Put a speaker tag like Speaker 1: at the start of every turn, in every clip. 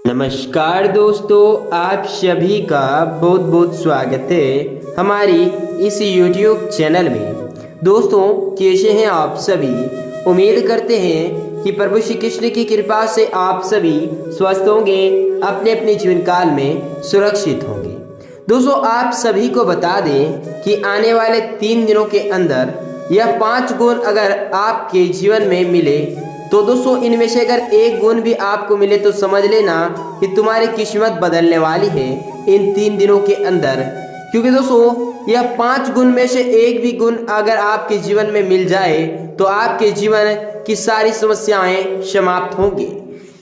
Speaker 1: नमस्कार दोस्तों, आप सभी का बहुत बहुत स्वागत है हमारी इस YouTube चैनल में। दोस्तों, कैसे हैं आप सभी? उम्मीद करते हैं कि प्रभु श्री कृष्ण की कृपा से आप सभी स्वस्थ होंगे, अपने अपने जीवन काल में सुरक्षित होंगे। दोस्तों, आप सभी को बता दें कि आने वाले 3 दिनों के अंदर यह 5 गुण अगर आपके जीवन में मिले तो दोस्तों इनमें से अगर एक गुण भी आपको मिले तो समझ लेना कि तुम्हारी किस्मत बदलने वाली है इन 3 दिनों के अंदर। क्योंकि दोस्तों यह 5 गुण में से एक भी गुण अगर आपके जीवन में मिल जाए तो आपके जीवन की सारी समस्याएं समाप्त होंगी।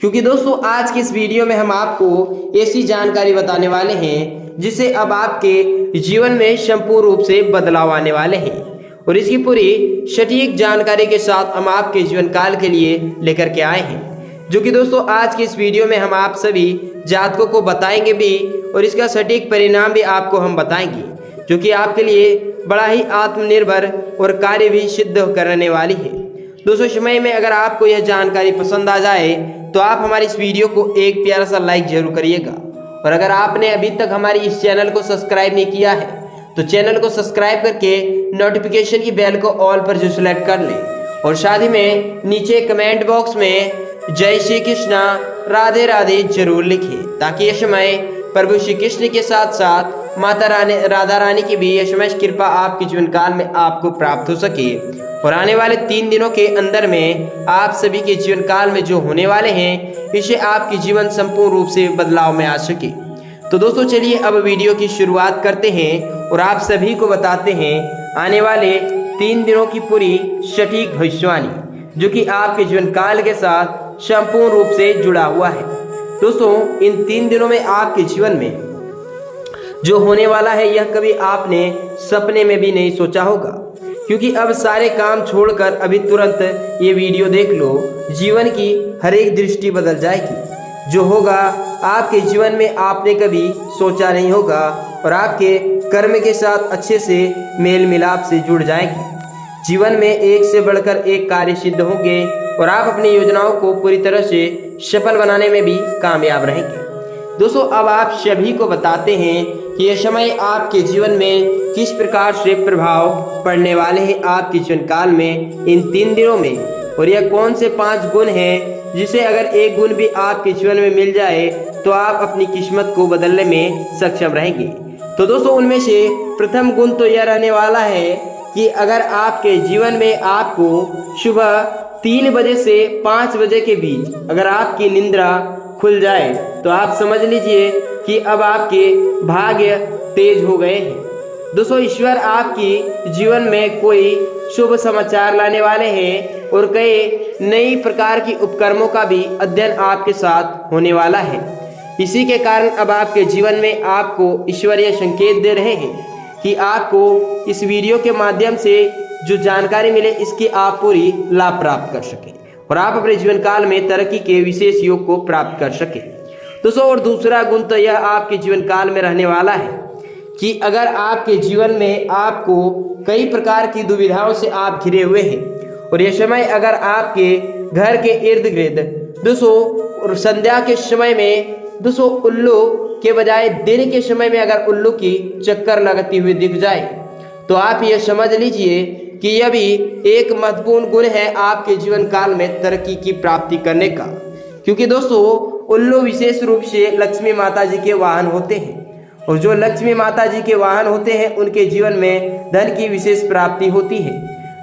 Speaker 1: क्योंकि दोस्तों आज के इस वीडियो में हम आपको ऐसी जानकारी बताने वाले हैं जिससे अब आपके जीवन में संपूर्ण रूप से बदलाव आने वाले हैं, और इसकी पूरी सटीक जानकारी के साथ हम आपके जीवन काल के लिए लेकर के आए हैं, जो कि दोस्तों आज की इस वीडियो में हम आप सभी जातकों को बताएंगे भी और इसका सटीक परिणाम भी आपको हम बताएंगे, जो कि आपके लिए बड़ा ही आत्मनिर्भर और कार्य भी सिद्ध करने वाली है। दोस्तों, समय में अगर आपको यह जानकारी पसंद आ जाए तो आप हमारी इस वीडियो को एक प्यारा सा लाइक जरूर करिएगा, और अगर आपने अभी तक हमारी इस चैनल को सब्सक्राइब नहीं किया है तो चैनल को सब्सक्राइब करके नोटिफिकेशन की बेल को ऑल पर जो सिलेक्ट कर लें, और साथ ही में नीचे कमेंट बॉक्स में जय श्री कृष्णा राधे राधे जरूर लिखें, ताकि यह समय प्रभु श्री कृष्ण के साथ साथ माता रानी राधा रानी की भी यशमय कृपा आपके जीवन काल में आपको प्राप्त हो सके, और आने वाले 3 दिनों के अंदर में आप सभी के जीवन काल में जो होने वाले हैं इसे आपके जीवन संपूर्ण रूप से बदलाव में आ सके। तो दोस्तों चलिए अब वीडियो की शुरुआत करते हैं और आप सभी को बताते हैं आने वाले 3 दिनों की पूरी सटीक भविष्यवाणी, जो कि आपके जीवन काल के साथ संपूर्ण रूप से जुड़ा हुआ है। दोस्तों, इन 3 दिनों में आपके जीवन में जो होने वाला है यह कभी आपने सपने में भी नहीं सोचा होगा, क्योंकि अब सारे काम छोड़कर अभी तुरंत ये वीडियो देख लो, जीवन की हर एक दृष्टि बदल जाएगी। जो होगा आपके जीवन में आपने कभी सोचा नहीं होगा, और आपके कर्म के साथ अच्छे से मेल मिलाप से जुड़ जाएंगे। जीवन में एक से बढ़कर एक कार्य सिद्ध होंगे और आप अपनी योजनाओं को पूरी तरह से सफल बनाने में भी कामयाब रहेंगे। दोस्तों, अब आप सभी को बताते हैं कि यह समय आपके जीवन में किस प्रकार से प्रभाव पड़ने वाले हैं आपके जीवन काल में इन 3 दिनों में, और यह कौन से 5 गुण हैं जिसे अगर एक गुण भी आपके जीवन में मिल जाए तो आप अपनी किस्मत को बदलने में सक्षम रहेंगे। तो दोस्तों उनमें से प्रथम गुण तो यह रहने वाला है कि अगर आपके जीवन में आपको सुबह 3 बजे से 5 बजे के बीच अगर आपकी निद्रा खुल जाए तो आप समझ लीजिए कि अब आपके भाग्य तेज हो गए हैं। दोस्तों, ईश्वर आपकी जीवन में कोई शुभ समाचार लाने वाले हैं और कई नई प्रकार की उपक्रमों का भी अध्ययन आपके साथ होने वाला है। इसी के कारण अब आपके जीवन में आपको ईश्वरीय संकेत दे रहे हैं कि आपको इस वीडियो के माध्यम से जो जानकारी मिले इसकी आप पूरी लाभ प्राप्त कर सकें और आप अपने जीवन काल में तरक्की के विशेष योग को प्राप्त कर सकें। दोस्तों, और दूसरा गुण तो यह आपके जीवन काल में रहने वाला है कि अगर आपके जीवन में आपको कई प्रकार की दुविधाओं से आप घिरे हुए हैं और यह समय अगर आपके घर के इर्द गिर्द दोस्तों संध्या के समय में दोस्तों उल्लू के बजाय दिन के समय में अगर उल्लू की चक्कर लगती हुई दिख जाए तो आप यह समझ लीजिए कि यह भी एक महत्वपूर्ण गुण है आपके जीवन काल में तरक्की की प्राप्ति करने का। क्योंकि दोस्तों उल्लू विशेष रूप से लक्ष्मी माता जी के वाहन होते हैं, और जो लक्ष्मी माता जी के वाहन होते हैं उनके जीवन में धन की विशेष प्राप्ति होती है।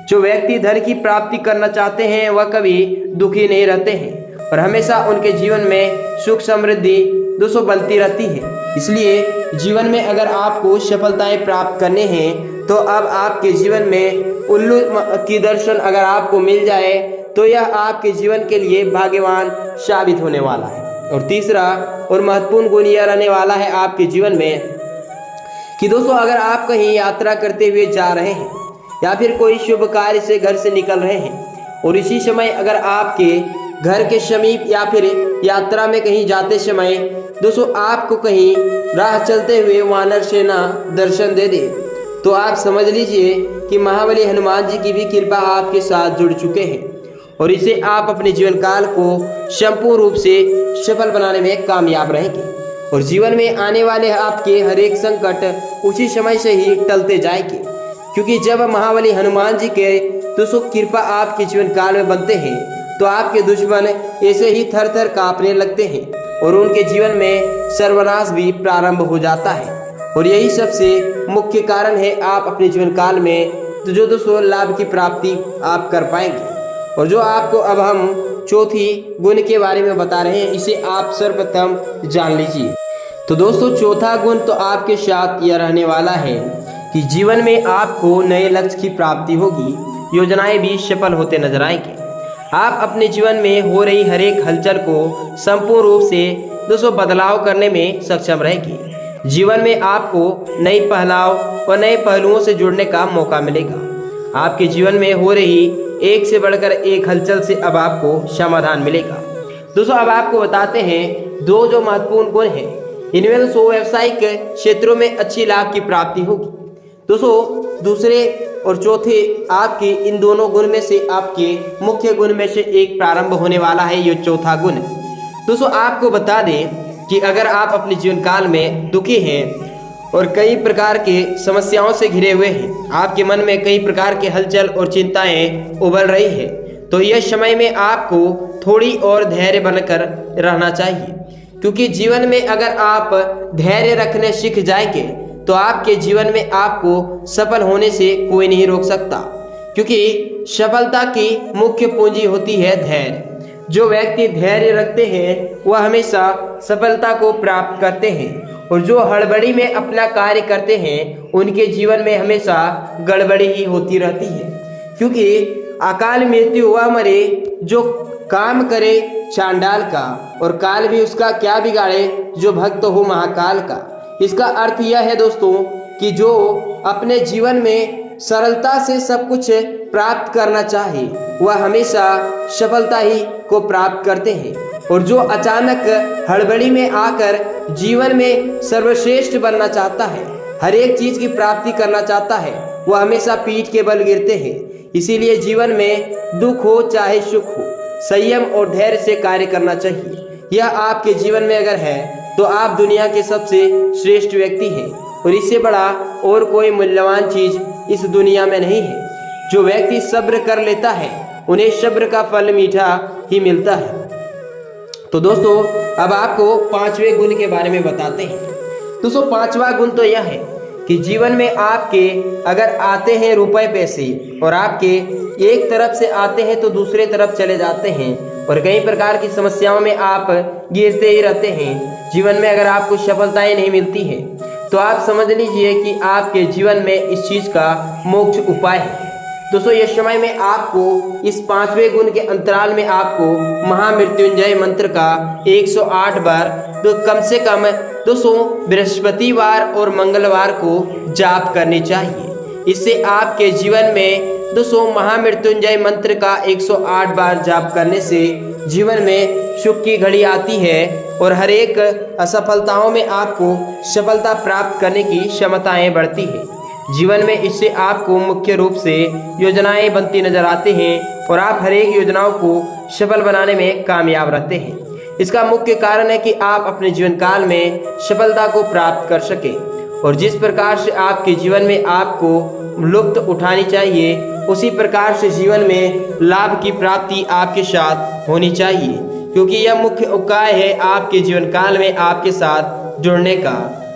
Speaker 1: जो व्यक्ति धन की प्राप्ति करना चाहते हैं वह कभी दुखी नहीं रहते हैं और हमेशा उनके जीवन में सुख समृद्धि दोस्तों बनती रहती है। इसलिए जीवन में अगर आपको सफलताएं प्राप्त करने हैं तो अब आपके जीवन में उल्लू की दर्शन अगर आपको मिल जाए तो यह आपके जीवन के लिए भाग्यवान साबित होने वाला है। और तीसरा और महत्वपूर्ण गुण यह रहने वाला है आपके जीवन में कि दोस्तों अगर आप कहीं यात्रा करते हुए जा रहे हैं या फिर कोई शुभ कार्य से घर से निकल रहे हैं और इसी समय अगर आपके घर के समीप या फिर यात्रा में कहीं जाते समय दोस्तों आपको कहीं राह चलते हुए वानर सेना दर्शन दे दे तो आप समझ लीजिए कि महाबली हनुमान जी की भी कृपा आपके साथ जुड़ चुके हैं और इसे आप अपने जीवन काल को संपूर्ण रूप से सफल बनाने में कामयाब रहेंगे और जीवन में आने वाले आपके हर एक संकट उसी समय से ही टलते जाएंगे। क्योंकि जब महाबली हनुमान जी के दोस्तों कृपा आपके जीवन काल में बनते हैं तो आपके दुश्मन ऐसे ही थर थर कांपने लगते हैं और उनके जीवन में सर्वनाश भी प्रारंभ हो जाता है। और यही सबसे मुख्य कारण है आप अपने जीवन काल में तो जो दोस्तों लाभ की प्राप्ति आप कर पाएंगे। और जो आपको अब हम चौथी गुण के बारे में बता रहे हैं, इसे आप सर्वप्रथम जान लीजिए। तो दोस्तों चौथा गुण तो आपके साथ यह रहने वाला है कि जीवन में आपको नए लक्ष्य की प्राप्ति होगी, योजनाएं भी सफल होते नजर आएंगे। आप अपने जीवन में हो रही हर एक हलचल को संपूर्ण रूप से दोस्तों बदलाव करने में सक्षम रहेगी। जीवन में आपको नई पहलाव और नए पहलुओं से जुड़ने का मौका मिलेगा। आपके जीवन में हो रही एक से बढ़कर एक हलचल से अब आपको समाधान मिलेगा। दोस्तों अब आपको बताते हैं दो जो महत्वपूर्ण गुण हैं, इनमें दोस्तों व्यावसायिक क्षेत्रों में अच्छी लाभ की प्राप्ति होगी। दोस्तों दूसरे और चौथे आपके इन दोनों गुण में से आपके मुख्य गुण में से एक प्रारंभ होने वाला है, ये चौथा गुण। दोस्तों आपको बता दें कि अगर आप अपने जीवन काल में दुखी हैं और कई प्रकार के समस्याओं से घिरे हुए हैं, आपके मन में कई प्रकार के हलचल और चिंताएं उभर रही है, तो यह समय में आपको थोड़ी और धैर्य बनकर रहना चाहिए। क्योंकि जीवन में अगर आप धैर्य रखने सीख जाएंगे तो आपके जीवन में आपको सफल होने से कोई नहीं रोक सकता। क्योंकि सफलता की मुख्य पूंजी होती है धैर्य। जो व्यक्ति धैर्य रखते हैं वह हमेशा सफलता को प्राप्त करते हैं और जो हड़बड़ी में अपना कार्य करते हैं उनके जीवन में हमेशा गड़बड़ी ही होती रहती है। क्योंकि अकाल मृत्यु हुआ मरे, जो काम करे चांडाल का और काल भी उसका क्या बिगाड़े, जो भक्त हो महाकाल का। इसका अर्थ यह है दोस्तों कि जो अपने जीवन में सरलता से सब कुछ प्राप्त करना चाहे वह हमेशा सफलता ही को प्राप्त करते हैं और जो अचानक हड़बड़ी में आकर जीवन में सर्वश्रेष्ठ बनना चाहता है, हर एक चीज की प्राप्ति करना चाहता है, वह हमेशा पीठ के बल गिरते हैं। इसीलिए जीवन में दुख हो चाहे सुख हो, संयम और धैर्य से कार्य करना चाहिए। यह आपके जीवन में अगर है तो आप दुनिया के सबसे श्रेष्ठ व्यक्ति हैं और इससे बड़ा और कोई मूल्यवान चीज इस दुनिया में नहीं है। जो व्यक्ति सब्र कर लेता है उन्हें सब्र का फल मीठा ही मिलता है। तो दोस्तों अब आपको पांचवें गुण के बारे में बताते हैं। दोस्तों पांचवा गुण तो यह है कि जीवन में आपके अगर आते हैं रुपए पैसे और आपके एक तरफ से आते हैं तो दूसरे तरफ चले जाते हैं और कई प्रकार की समस्याओं में आप गिरते ही रहते हैं, जीवन में अगर आपको सफलताएं नहीं मिलती हैं, तो आप समझ लीजिए कि आपके जीवन में इस चीज का मोक्ष उपाय है। दोस्तों ये समय में आपको इस पांचवें गुण के अंतराल में आपको महामृत्युंजय मंत्र का 108 बार तो कम से कम दोस्तों बृहस्पतिवार और मंगलवार को जाप करनी चाहिए। इससे आपके जीवन में दोस्तों महामृत्युंजय मंत्र का 108 बार जाप करने से जीवन में सुख की घड़ी आती है और हर एक असफलताओं में आपको सफलता प्राप्त करने की क्षमताएं बढ़ती है। जीवन में इससे आपको मुख्य रूप से योजनाएं बनती नजर आती हैं और आप हर एक योजनाओं को सफल बनाने में कामयाब रहते हैं। इसका मुख्य कारण है कि आप अपने जीवन काल में सफलता को प्राप्त कर सकें और जिस प्रकार से आपके जीवन में आपको लुत्फ उठानी चाहिए उसी प्रकार से जीवन में लाभ की प्राप्ति आपके साथ होनी चाहिए, क्योंकि यह मुख्य उपाय है आपके जीवन काल में आपके साथ जुड़ने का।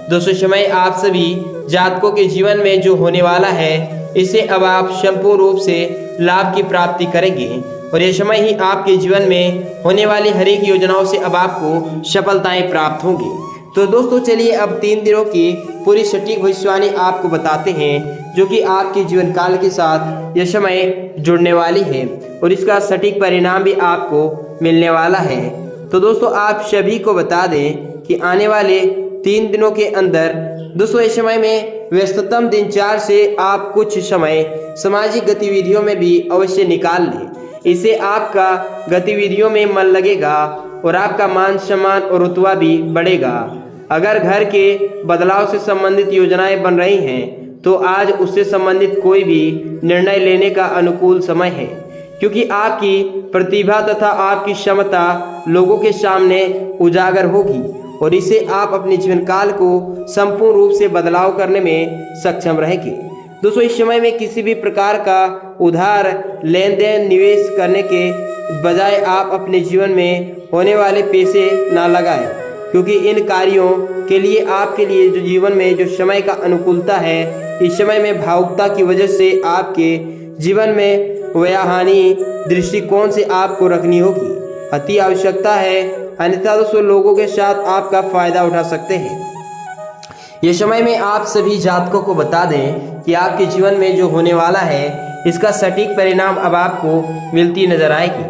Speaker 1: दोस्तों समय आप सभी जातकों के जीवन में जो होने वाला है इसे अब आप संपूर्ण रूप से लाभ की प्राप्ति करेंगे और यह समय ही आपके जीवन में होने वाली हर एक योजनाओं से अब आपको सफलताएं प्राप्त होंगी। तो दोस्तों चलिए अब 3 दिनों की पूरी सटीक भविष्यवाणी आपको बताते हैं जो कि आपके जीवन काल के साथ यह समय जुड़ने वाली है और इसका सटीक परिणाम भी आपको मिलने वाला है। तो दोस्तों आप सभी को बता दें कि आने वाले 3 दिनों के अंदर दोस्तों इस समय में व्यस्ततम दिनचर्या से आप कुछ समय सामाजिक गतिविधियों में भी अवश्य निकाल लें। इससे आपका गतिविधियों में मन लगेगा और आपका मान सम्मान और रुतबा भी बढ़ेगा। अगर घर के बदलाव से संबंधित योजनाएं बन रही हैं तो आज उससे संबंधित कोई भी निर्णय लेने का अनुकूल समय है, क्योंकि आपकी प्रतिभा तथा आपकी क्षमता लोगों के सामने उजागर होगी और इससे आप अपने जीवन काल को संपूर्ण रूप से बदलाव करने में सक्षम रहेंगे। दोस्तों, इस समय में किसी भी प्रकार का उधार लेन देन निवेश करने के बजाय आप अपने जीवन में होने वाले पैसे ना लगाएं, क्योंकि इन कार्यों के लिए आपके लिए जो जीवन में जो समय का अनुकूलता है, इस समय में भावुकता की वजह से आपके जीवन में व्यवहारिक दृष्टिकोण से आपको रखनी होगी। अति आवश्यकता है, अन्यथा दोस्तों लोगों के साथ आपका फायदा उठा सकते हैं। ये समय में आप सभी जातकों को बता दें कि आपके जीवन में जो होने वाला है इसका सटीक परिणाम अब आपको मिलती नजर आएगी,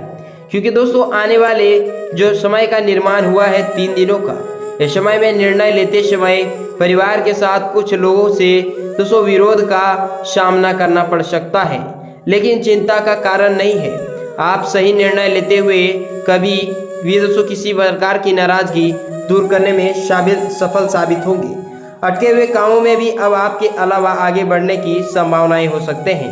Speaker 1: क्योंकि दोस्तों आने वाले जो समय का निर्माण हुआ है 3 दिनों का, इस समय में निर्णय लेते समय परिवार के साथ कुछ लोगों से दोस्तों विरोध का सामना करना पड़ सकता है, लेकिन चिंता का कारण नहीं है। आप सही निर्णय लेते हुए कभी भी दोस्तों किसी प्रकार की नाराजगी दूर करने में सफल साबित होंगे। अटके हुए कामों में भी अब आपके अलावा आगे बढ़ने की संभावनाएं हो सकते हैं।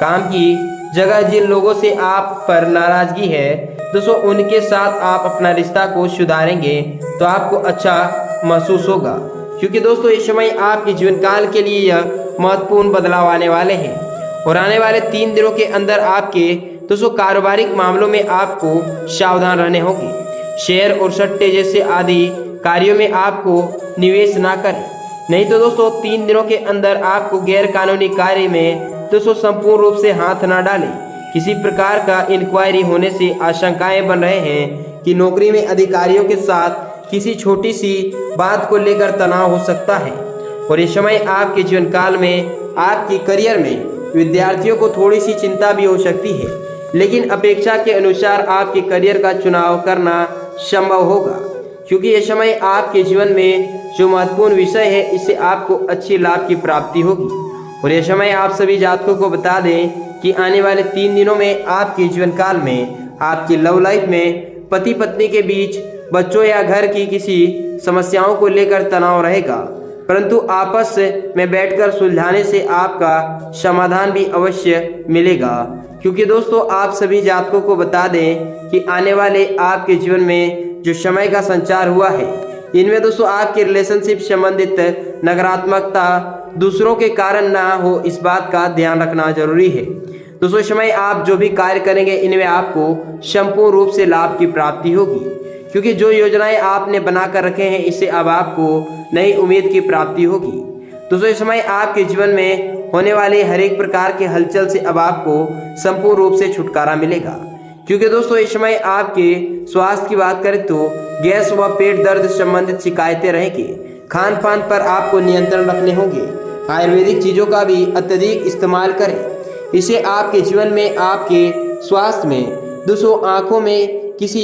Speaker 1: काम की जगह जिन लोगों से आप पर नाराजगी है दोस्तों, उनके साथ आप अपना रिश्ता को सुधारेंगे तो आपको अच्छा महसूस होगा, क्योंकि दोस्तों इस समय आपके जीवन काल के लिए यह महत्वपूर्ण बदलाव आने वाले हैं और आने वाले 3 दिनों के अंदर आपके दोस्तों कारोबारिक मामलों में आपको सावधान रहने होंगे। शेयर और सट्टे जैसे आदि कार्यों में आपको निवेश ना करें, नहीं तो दोस्तों 3 दिनों के अंदर आपको गैर कानूनी कार्य में दोस्तों संपूर्ण रूप से हाथ ना डालें। किसी प्रकार का इंक्वायरी होने से आशंकाएं बन रहे हैं कि नौकरी में अधिकारियों के साथ किसी छोटी सी बात को लेकर तनाव हो सकता है और इस समय आपके जीवन काल में आपके करियर में विद्यार्थियों को थोड़ी सी चिंता भी हो सकती है, लेकिन अपेक्षा के अनुसार आपके करियर का चुनाव करना संभव होगा, क्योंकि यह समय आपके जीवन में जो महत्वपूर्ण विषय है इससे आपको अच्छे लाभ की प्राप्ति होगी। और यह समय आप सभी जातकों को बता दें कि आने वाले 3 दिनों में आपके जीवन काल में आपकी लव लाइफ में पति पत्नी के बीच बच्चों या घर की किसी समस्याओं को लेकर तनाव रहेगा, परंतु आपस में बैठकर सुलझाने से आपका समाधान भी अवश्य मिलेगा। क्योंकि दोस्तों आप सभी जातकों को बता दें कि आने वाले आपके जीवन में जो समय का संचार हुआ है, इनमें दोस्तों आपके रिलेशनशिप संबंधित नकारात्मकता दूसरों के कारण ना हो, इस बात का ध्यान रखना जरूरी है। दोस्तों इस समय आप जो भी कार्य करेंगे इनमें आपको संपूर्ण रूप से लाभ की प्राप्ति होगी, क्योंकि जो योजनाएं आपने बनाकर रखे हैं इससे अब आपको नई उम्मीद की प्राप्ति होगी। दोस्तों इस समय आपके जीवन में होने वाले हर एक प्रकार के हलचल से अब आपको संपूर्ण रूप से छुटकारा मिलेगा, क्योंकि दोस्तों इस समय आपके स्वास्थ्य की बात करें तो गैस व पेट दर्द संबंधित शिकायतें रहेंगी। खान पान पर आपको नियंत्रण रखने होंगे। आयुर्वेदिक चीज़ों का भी अत्यधिक इस्तेमाल करें, इससे आपके जीवन में आपके स्वास्थ्य में दोस्तों आँखों में किसी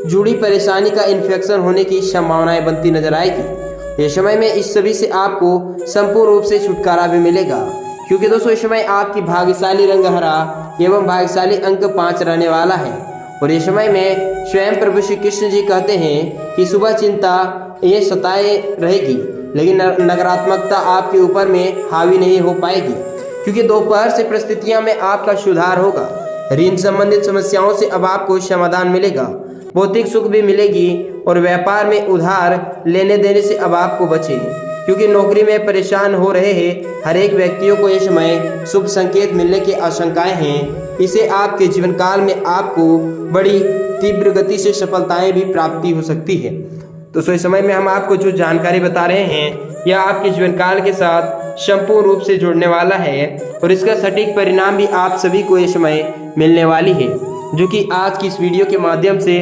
Speaker 1: जुड़ी परेशानी का इन्फेक्शन होने की संभावनाएं बनती नजर आएगी। इस समय में इस सभी से आपको संपूर्ण रूप से छुटकारा भी मिलेगा, क्योंकि दोस्तों इस समय आपकी भाग्यशाली रंग हरा एवं भाग्यशाली अंक 5 रहने वाला है। और इस समय में स्वयं प्रभु श्री कृष्ण जी कहते हैं कि सुबह चिंता ये सताए रहेगी, लेकिन नकारात्मकता आपके ऊपर में हावी नहीं हो पाएगी, क्योंकि दोपहर से परिस्थितियों में आपका सुधार होगा। ऋण संबंधित समस्याओं से अब आपको समाधान मिलेगा, भौतिक सुख भी मिलेगी और व्यापार में उधार लेने देने से अब आपको बचें, क्योंकि नौकरी में परेशान हो रहे हैं हर एक व्यक्तियों को इस समय शुभ संकेत मिलने की आशंकाएं हैं। इसे आपके जीवन काल में आपको बड़ी तीव्र गति से सफलताएं भी प्राप्ति हो सकती है। तो इस समय में हम आपको जो जानकारी बता रहे हैं यह आपके जीवन काल के साथ संपूर्ण रूप से जुड़ने वाला है और इसका सटीक परिणाम भी आप सभी को इस समय मिलने वाली है, जो कि आज की इस वीडियो के माध्यम से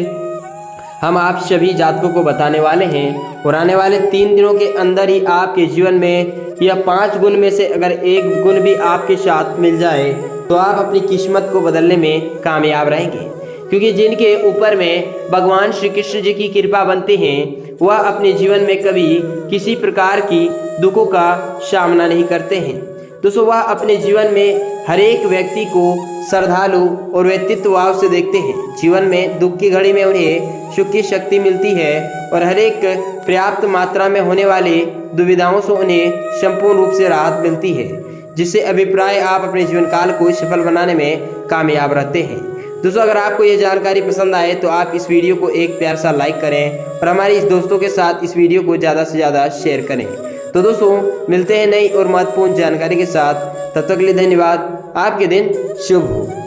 Speaker 1: हम आप सभी जातकों को बताने वाले हैं। और आने वाले 3 दिनों के अंदर ही आपके जीवन में यह 5 गुण में से अगर एक गुण भी आपके साथ मिल जाए तो आप अपनी किस्मत को बदलने में कामयाब रहेंगे, क्योंकि जिनके ऊपर में भगवान श्री कृष्ण जी की कृपा बनती है वह अपने जीवन में कभी किसी प्रकार की दुखों का सामना नहीं करते हैं। दोस्तों वह अपने जीवन में हर एक व्यक्ति को श्रद्धालु और व्यक्तित्व भाव से देखते हैं। जीवन में दुख की घड़ी में उन्हें सुख की शक्ति मिलती है और हर एक पर्याप्त मात्रा में होने वाली दुविधाओं से उन्हें संपूर्ण रूप से राहत मिलती है, जिससे अभिप्राय आप अपने जीवन काल को सफल बनाने में कामयाब रहते हैं। दोस्तों अगर आपको ये जानकारी पसंद आए तो आप इस वीडियो को एक प्यार सा लाइक करें और हमारे इस दोस्तों के साथ इस वीडियो को ज़्यादा से ज़्यादा शेयर करें। तो दोस्तों मिलते हैं नई और महत्वपूर्ण जानकारी के साथ, तब तक के लिए धन्यवाद। आपके दिन शुभ हो।